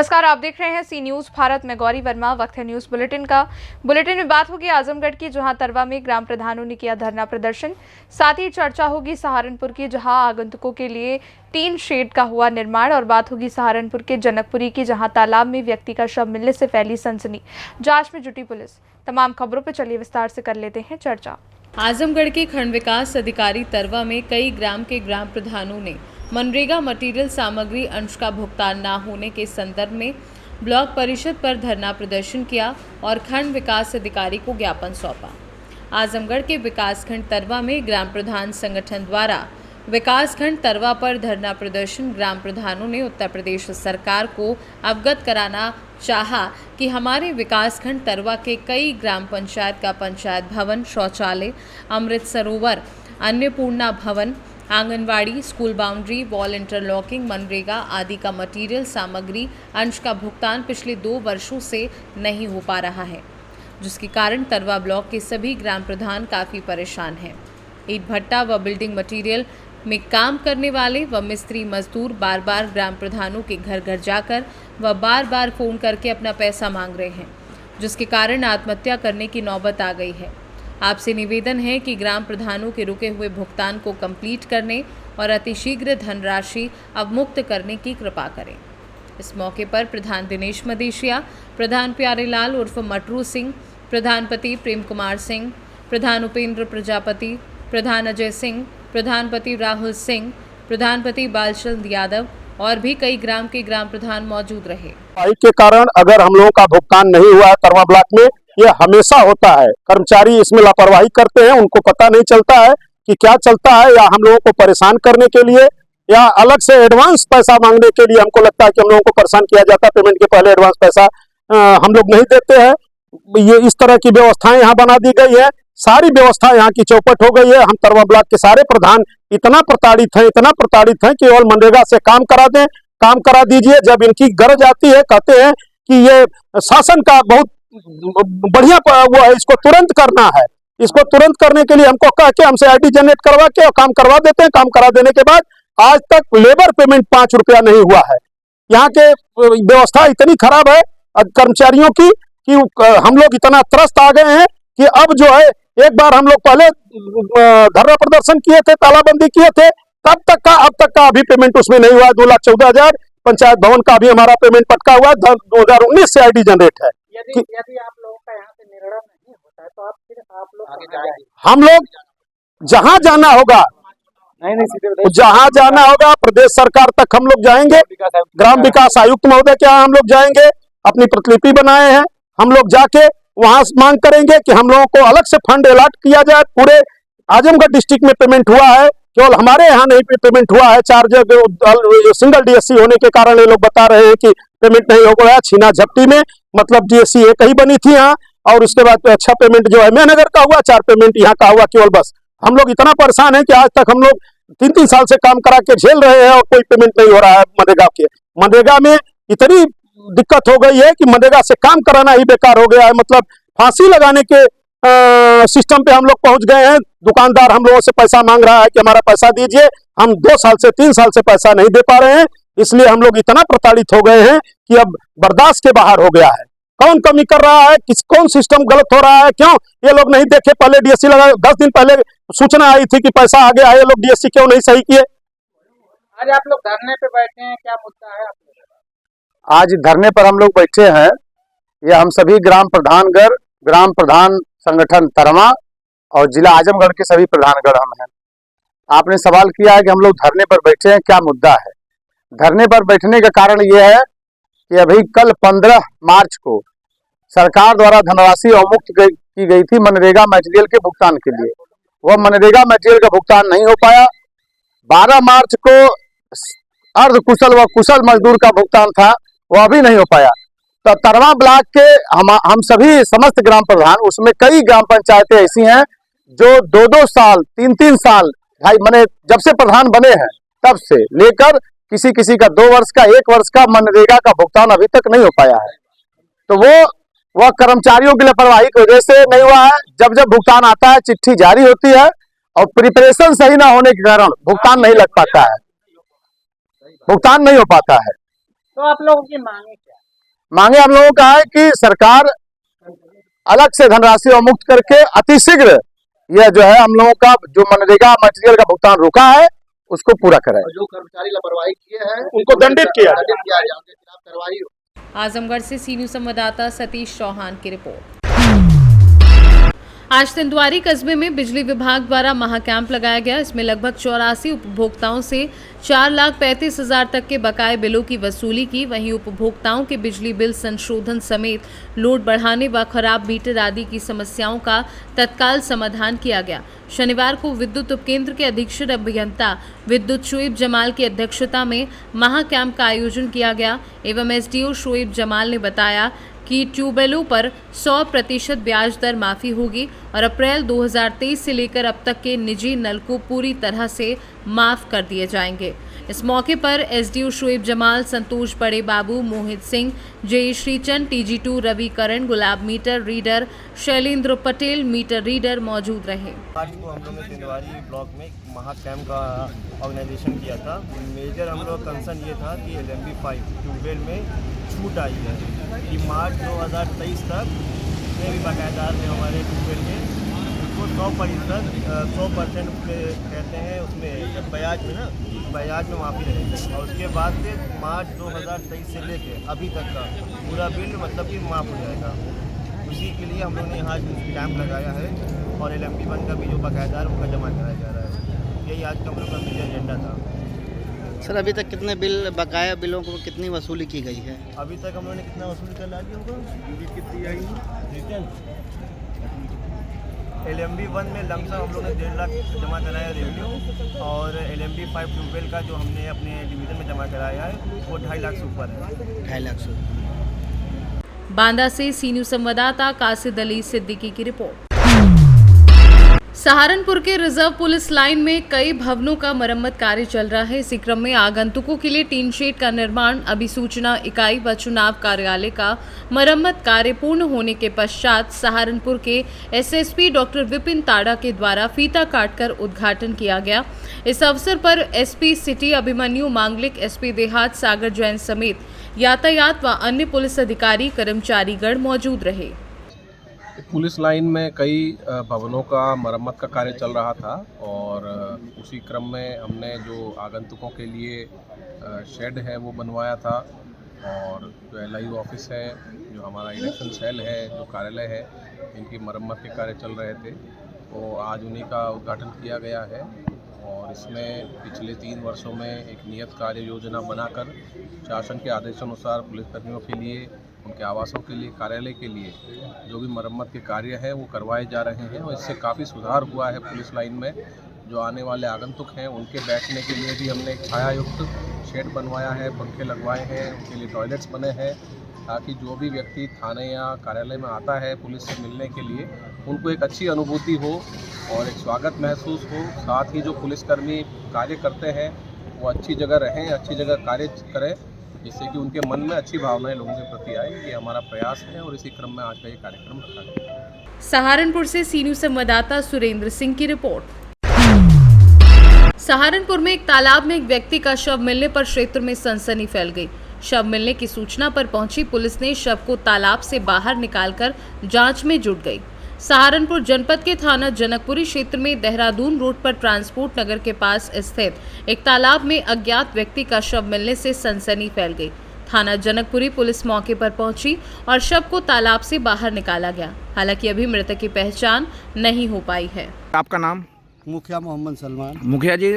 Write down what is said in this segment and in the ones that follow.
नमस्कार, आप देख रहे हैं सी न्यूज भारत में गौरी वर्मा। वक्त है न्यूज बुलेटिन का। बुलेटिन में बात होगी आजमगढ़ की, जहां तरवा में ग्राम प्रधानों ने किया धरना प्रदर्शन। साथ ही चर्चा होगी सहारनपुर की, जहां आगंतुकों के लिए टीन शेड का हुआ निर्माण। और बात होगी सहारनपुर के जनकपुरी की, जहां तालाब में व्यक्ति का शव मिलने से फैली सनसनी, जांच में जुटी पुलिस। तमाम खबरों पर चलिए विस्तार से कर लेते हैं चर्चा। आजमगढ़ के खंड विकास अधिकारी तरवा में कई ग्राम के ग्राम प्रधानों ने मनरेगा मटेरियल सामग्री अंश का भुगतान न होने के संदर्भ में ब्लॉक परिषद पर धरना प्रदर्शन किया और खंड विकास अधिकारी को ज्ञापन सौंपा। आजमगढ़ के विकासखंड तरवा में ग्राम प्रधान संगठन द्वारा विकासखंड तरवा पर धरना प्रदर्शन। ग्राम प्रधानों ने उत्तर प्रदेश सरकार को अवगत कराना चाहा कि हमारे विकासखंड तरवा के कई ग्राम पंचायत का पंचायत भवन, शौचालय, अमृत सरोवर, अन्नपूर्णा भवन, anganwadi, school boundary, wall interlocking, MNREGA आदि का मटेरियल सामग्री अंश का भुगतान पिछले 2 वर्षों से नहीं हो पा रहा है, जिसके कारण तरवा ब्लॉक के सभी ग्राम प्रधान काफ़ी परेशान हैं। ईंट भट्टा व बिल्डिंग मटेरियल में काम करने वाले व मिस्त्री मजदूर बार बार ग्राम प्रधानों के घर घर जाकर व बार बार फ़ोन करके अपना पैसा मांग रहे हैं, जिसके कारण आत्महत्या करने की नौबत आ गई है। आपसे निवेदन है कि ग्राम प्रधानों के रुके हुए भुगतान को कंप्लीट करने और अतिशीघ्र धनराशि अवमुक्त करने की कृपा करें। इस मौके पर प्रधान दिनेश मदेशिया, प्रधान प्यारेलाल उर्फ मटरू सिंह, प्रधानपति प्रेम कुमार सिंह, प्रधान उपेंद्र प्रजापति, प्रधान अजय सिंह, प्रधानपति राहुल सिंह, प्रधानपति बालचंद यादव और भी कई ग्राम के ग्राम प्रधान मौजूद रहे। के कारण अगर हम लोगों का भुगतान नहीं हुआ है तरवा ब्लॉक में, ये हमेशा होता है। कर्मचारी इसमें लापरवाही करते हैं, उनको पता नहीं चलता है कि क्या चलता है, या हम लोगों को परेशान करने के लिए या अलग से एडवांस पैसा मांगने के लिए हमको लगता है कि हम लोगों को परेशान किया जाता है। पेमेंट के पहले एडवांस पैसा हम लोग नहीं देते हैं। ये इस तरह की व्यवस्थाएं यहाँ बना दी गई है। सारी व्यवस्था यहाँ की चौपट हो गई है। हम तरवा ब्लॉक के सारे प्रधान इतना प्रताड़ित हैं कि केवल मनरेगा से काम करा दें, काम करा दीजिए। जब इनकी गरज आती है, कहते हैं कि ये शासन का बहुत बढ़िया वो है, इसको तुरंत करना है। इसको तुरंत करने के लिए हमको कह के हमसे आईडी जनरेट करवा के और काम करवा देते हैं। काम करा देने के बाद आज तक लेबर पेमेंट 5 रुपया नहीं हुआ है। यहाँ के व्यवस्था इतनी खराब है कर्मचारियों की कि हम लोग इतना त्रस्त आ गए हैं कि अब जो है, एक बार हम लोग पहले धरना प्रदर्शन किए थे, तालाबंदी किए थे, तब तक का अब तक का अभी पेमेंट उसमें नहीं हुआ है। 2,14,000 पंचायत भवन का भी हमारा पेमेंट पटका हुआ है। 2019 से आईडी जनरेट है। यदि आप लोगों का यहाँ से निर्णय नहीं होता है तो आप लोग आगे जाएंगे? हम लोग जहां जाना होगा, नहीं जहां जाना होगा प्रदेश सरकार तक हम लोग जाएंगे। ग्राम विकास आयुक्त महोदय के यहाँ हम लोग जाएंगे, अपनी प्रतिलिपि बनाए हैं। हम लोग जाके वहां मांग करेंगे कि हम लोगों को अलग से फंड अलॉट किया जाए। पूरे आजमगढ़ डिस्ट्रिक्ट में पेमेंट हुआ है, केवल हमारे यहाँ नहीं पेमेंट हुआ है। चार्ज सिंगल डीएससी होने के कारण ये लोग बता रहे हैं कि पेमेंट नहीं हो गया। छीना झपटी में मतलब डीएससी एक ही बनी थी यहाँ, और उसके बाद अच्छा पेमेंट जो है मेहनगर का हुआ, 4 पेमेंट यहाँ का हुआ केवल। बस हम लोग इतना परेशान है कि आज तक हम लोग 3-3 साल से काम करा के झेल रहे हैं और कोई पेमेंट नहीं हो रहा है मनरेगा के। मनरेगा में इतनी दिक्कत हो गई है कि मनरेगा से काम कराना ही बेकार हो गया है। मतलब फांसी लगाने के सिस्टम पे हम लोग पहुंच गए हैं। दुकानदार हम लोगों से पैसा मांग रहा है कि हमारा पैसा दीजिए। हम 2 साल से 3 साल से पैसा नहीं दे पा रहे हैं, इसलिए हम लोग इतना प्रताड़ित हो गए हैं कि अब बर्दाश्त के बाहर हो गया है। कौन कमी कर रहा है, कौन सिस्टम गलत हो रहा है, क्यों ये लोग नहीं देखे? पहले डीएससी लगा, 10 दिन पहले सूचना आई थी कि पैसा आ गया है, ये लोग डीएससी क्यों नहीं सही किए? आज आप लोग धरने पे बैठे हैं, क्या मुद्दा है आप लोग? आज धरने पर हम लोग बैठे हैं, ये हम सभी ग्राम प्रधान संगठन तरवा और जिला आजमगढ़ के सभी प्रधानगढ़ हम हैं। आपने सवाल किया है कि हम लोग धरने पर बैठे हैं, क्या मुद्दा है? धरने पर बैठने का कारण ये है कि अभी कल 15 मार्च को सरकार द्वारा धनराशि अवमुक्त की गई थी मनरेगा मटेरियल के भुगतान के लिए। वह मनरेगा मटेरियल का भुगतान नहीं हो पाया। 12 मार्च को अर्ध कुशल व कुशल मजदूर का भुगतान था, वह भी नहीं हो पाया। तो तरवा ब्लॉक के हम सभी समस्त ग्राम प्रधान, उसमें कई ग्राम पंचायतें ऐसी हैं जो 2-2 साल 3-3 साल मैंने जब से प्रधान बने हैं तब से लेकर किसी का 2 वर्ष का 1 वर्ष का मनरेगा का भुगतान अभी तक नहीं हो पाया है। तो वह कर्मचारियों की लापरवाही की वजह से नहीं हुआ है। जब भुगतान आता है, चिट्ठी जारी होती है और प्रिपरेशन सही ना होने के कारण भुगतान नहीं लग पाता है, भुगतान नहीं हो पाता है। तो आप लोगों की मांगे क्या? मांगे हम लोगों का है कि सरकार अलग से धनराशि अवमुक्त करके अतिशीघ्र यह जो है हम लोगों का जो मनरेगा मटेरियल का भुगतान रुका है उसको पूरा कराए। जो कर्मचारी लापरवाही किए हैं उनको दंडित किया जाए। जाए, उनके खिलाफ कार्रवाई हो। आजमगढ़ से सी न्यूज संवाददाता सतीश चौहान की रिपोर्ट। आज तेंदुआरी कस्बे में बिजली विभाग द्वारा महाकैंप लगाया गया। इसमें लगभग 84 उपभोक्ताओं से 4,35,000 तक के बकाये बिलों की वसूली की। वहीं उपभोक्ताओं के बिजली बिल संशोधन समेत लोड बढ़ाने व खराब मीटर आदि की समस्याओं का तत्काल समाधान किया गया। शनिवार को विद्युत उपकेंद्र के अधीक्षण अभियंता विद्युत शोएब जमाल की अध्यक्षता में महाकैंप का आयोजन किया गया एवं एसडीओ शोएब जमाल ने बताया कि ट्यूबवेलों पर 100% ब्याज दर माफ़ी होगी और अप्रैल 2023 से लेकर अब तक के निजी नलकूप पूरी तरह से माफ़ कर दिए जाएंगे। इस मौके पर एसडीओ शोएब जमाल, संतोष बड़े बाबू, Mohit Singh, Jay Shrichand, TG2 Ravikaran, Gulab meter reader, Shailendra Patel meter reader मौजूद रहे। आज को हम लोग ने तेंदुआरी ब्लॉक में महाकैंप का ऑर्गेनाइजेशन किया था। मेजर हम लोग कंसर्न ये था कि LMB 5 ट्यूबवेल में छूट आई है कि मार्च 2023 तक जितने भी बकायेदार थे हमारे ट्यूबवेल के उसको 100% पे कहते हैं उसमें ब्याज में माफ़ी रहेगी और उसके बाद से मार्च 2023 से लेके अभी तक का पूरा बिल मतलब कि माफ़ हो जाएगा। उसी के लिए हम लोग ने यहाँ कैंप लगाया है और LMB 1 का भी जो बकायेदार उनका जमा कराया जा रहा है। यही आज का हम लोग का मेजर एजेंडा था। सर अभी तक कितने बिल बकाया बिलों को कितनी वसूली की गई है? अभी तक हम लोगों ने कितना वसूल कर लिया होगा? कितनी आई रिटर्न LMB 1 में लमसम हम लोग ने 1.5 लाख जमा कराया रेवेन्यू और LMB 5 ट्यूबवेल का जो हमने अपने डिवीज़न में जमा कराया है वो 2.5 लाख से ऊपर है। 2.5 लाख से। बांदा से सी न्यूज संवाददाता कासिद अली सिद्दीकी की रिपोर्ट। सहारनपुर के रिजर्व पुलिस लाइन में कई भवनों का मरम्मत कार्य चल रहा है। इसी क्रम में आगंतुकों के लिए टीन शेड का निर्माण, अभिसूचना इकाई व चुनाव कार्यालय का मरम्मत कार्य पूर्ण होने के पश्चात सहारनपुर के SSP डॉक्टर विपिन ताड़ा के द्वारा फीता काटकर उद्घाटन किया गया। इस अवसर पर SP सिटी अभिमन्यु मांगलिक, SP देहात सागर जैन समेत यातायात व अन्य पुलिस अधिकारी कर्मचारीगण मौजूद रहे। पुलिस लाइन में कई भवनों का मरम्मत का कार्य चल रहा था और उसी क्रम में हमने जो आगंतुकों के लिए शेड है वो बनवाया था और जो LIU ऑफिस है, जो हमारा इलेक्शन सेल है, जो कार्यालय है, इनकी मरम्मत के कार्य चल रहे थे। तो आज उन्हीं का उद्घाटन किया गया है और इसमें पिछले 3 वर्षों में एक नियत कार्य योजना बनाकर शासन के आदेशानुसार पुलिसकर्मियों के लिए, उनके आवासों के लिए, कार्यालय के लिए जो भी मरम्मत के कार्य हैं वो करवाए जा रहे हैं और इससे काफ़ी सुधार हुआ है पुलिस लाइन में। जो आने वाले आगंतुक हैं उनके बैठने के लिए भी हमने एक छायायुक्त शेड बनवाया है, पंखे लगवाए हैं, उनके लिए टॉयलेट्स बने हैं ताकि जो भी व्यक्ति थाने या कार्यालय में आता है पुलिस से मिलने के लिए उनको एक अच्छी अनुभूति हो और एक स्वागत महसूस हो। साथ ही जो पुलिसकर्मी कार्य करते हैं वो अच्छी जगह रहें, अच्छी जगह कार्य करें, जिससे कि उनके मन में अच्छी भावनाएं लोगों के प्रति आए। ये हमारा प्रयास है और इसी क्रम में आज का ये कार्यक्रम रखा गया। सहारनपुर से सी न्यूज संवाददाता सुरेंद्र सिंह की रिपोर्ट। सहारनपुर में एक तालाब में एक व्यक्ति का शव मिलने पर क्षेत्र में सनसनी फैल गई। शव मिलने की सूचना पर पहुंची पुलिस ने शव को तालाब से बाहर निकालकर जांच में जुट गई। सहारनपुर जनपद के थाना जनकपुरी क्षेत्र में देहरादून रोड पर ट्रांसपोर्ट नगर के पास स्थित एक तालाब में अज्ञात व्यक्ति का शव मिलने से सनसनी फैल गई। थाना जनकपुरी पुलिस मौके पर पहुंची और शव को तालाब से बाहर निकाला गया। हालांकि अभी मृतक की पहचान नहीं हो पाई है। आपका नाम? मुखिया मोहम्मद सलमान। मुखिया जी,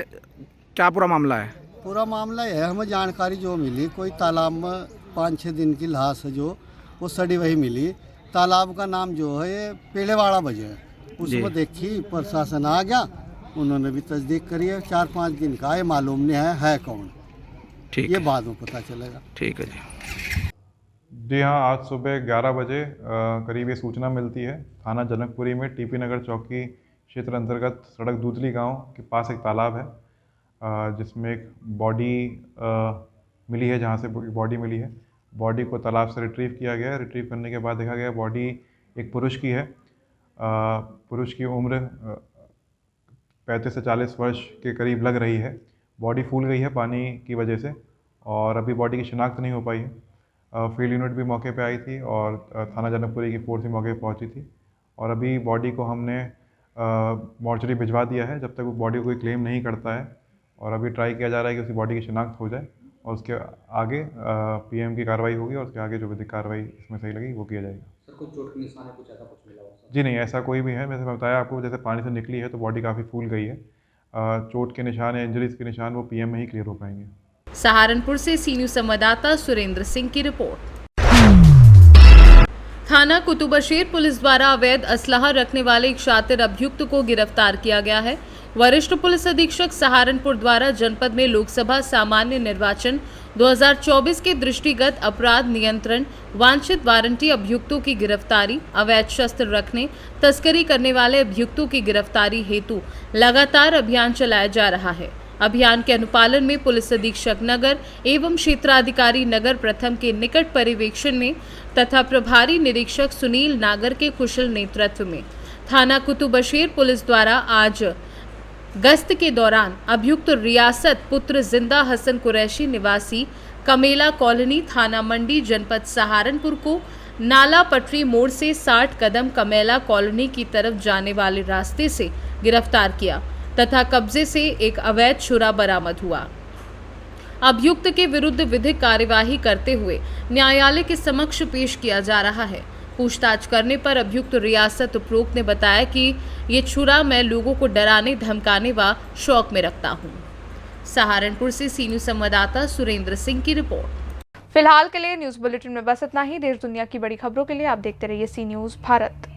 क्या पूरा मामला है? पूरा मामला यह है, हमें जानकारी जो मिली, कोई तालाब में 5-6 दिन की लाश है जो वो सड़ी वही मिली। तालाब का नाम जो है ये पेड़ेवाड़ा बजे है। उसमें देखी प्रशासन आ गया, उन्होंने भी तस्दीक करी है। 4-5 दिन का, ये मालूम नहीं है कौन। ठीक, ये बाद में पता चलेगा। ठीक है जी। जी हाँ, आज सुबह 11 बजे करीब ये सूचना मिलती है। थाना जनकपुरी में TP नगर चौकी क्षेत्र अंतर्गत सड़क दूतली गांव के पास एक तालाब है जिसमें एक बॉडी मिली है, जहां से बॉडी मिली है। बॉडी को तालाब से रिट्रीव किया गया है। रिट्रीव करने के बाद देखा गया बॉडी एक पुरुष की है। पुरुष की उम्र 35 से 40 वर्ष के करीब लग रही है। बॉडी फूल गई है पानी की वजह से और अभी बॉडी की शिनाख्त नहीं हो पाई है। फील्ड यूनिट भी मौके पे आई थी और थाना जनकपुरी की फोर्स भी मौके पे पहुंची थी और अभी बॉडी को हमने मॉर्चरी भिजवा दिया है जब तक वो बॉडी कोई क्लेम नहीं करता है और अभी ट्राई किया जा रहा है कि उसकी बॉडी की शिनाख्त हो जाए और उसके आगे पीएम की कार्रवाई होगी और उसके आगे जो विधिक कार्रवाई इसमें सही लगी वो किया जाएगा। सर कुछ चोट के निशान है, कुछ ऐसा कुछ मिला हुआ? जी नहीं, ऐसा कोई भी है। वैसे मैं बताया आपको, जैसे पानी से निकली है तो बॉडी काफ़ी फूल गई है। चोट के निशान या इंजरीज के निशान वो पीएम में ही क्लियर हो पाएंगे। सहारनपुर से सी न्यूज़ संवाददाता सुरेंद्र सिंह की रिपोर्ट। थाना कुतुबशेर पुलिस द्वारा अवैध असलहा रखने वाले एक शातिर अभियुक्त को गिरफ्तार किया गया है। वरिष्ठ पुलिस अधीक्षक सहारनपुर द्वारा जनपद में लोकसभा सामान्य निर्वाचन 2024 के दृष्टिगत अपराध नियंत्रण वांछित वारंटी अभियुक्तों की गिरफ्तारी, अवैध शस्त्र रखने, तस्करी करने वाले अभियुक्तों की गिरफ्तारी हेतु लगातार अभियान चलाया जा रहा है। अभियान के अनुपालन में पुलिस अधीक्षक नगर एवं क्षेत्राधिकारी नगर प्रथम के निकट पर्यवेक्षण में तथा प्रभारी निरीक्षक सुनील नागर के कुशल नेतृत्व में थाना कुतुबशेर पुलिस द्वारा आज गश्त के दौरान अभियुक्त रियासत पुत्र जिंदा हसन कुरैशी निवासी कमेला कॉलोनी थाना मंडी जनपद सहारनपुर को नाला पटरी मोड़ से 60 कदम कमेला कॉलोनी की तरफ जाने वाले रास्ते से गिरफ्तार किया तथा कब्जे से एक अवैध छुरा बरामद हुआ। अभियुक्त के विरुद्ध विधिक कार्यवाही करते हुए न्यायालय के समक्ष पेश किया जा रहा है। पूछताछ करने पर अभियुक्त रियासत उपरोक्त ने बताया कि ये छुरा मैं लोगों को डराने धमकाने व शौक में रखता हूँ। सहारनपुर से सी न्यूज़ संवाददाता सुरेंद्र सिंह की रिपोर्ट। फिलहाल के लिए न्यूज़ बुलेटिन में बस इतना ही। देश दुनिया की बड़ी खबरों के लिए आप देखते रहिए सी न्यूज़ भारत।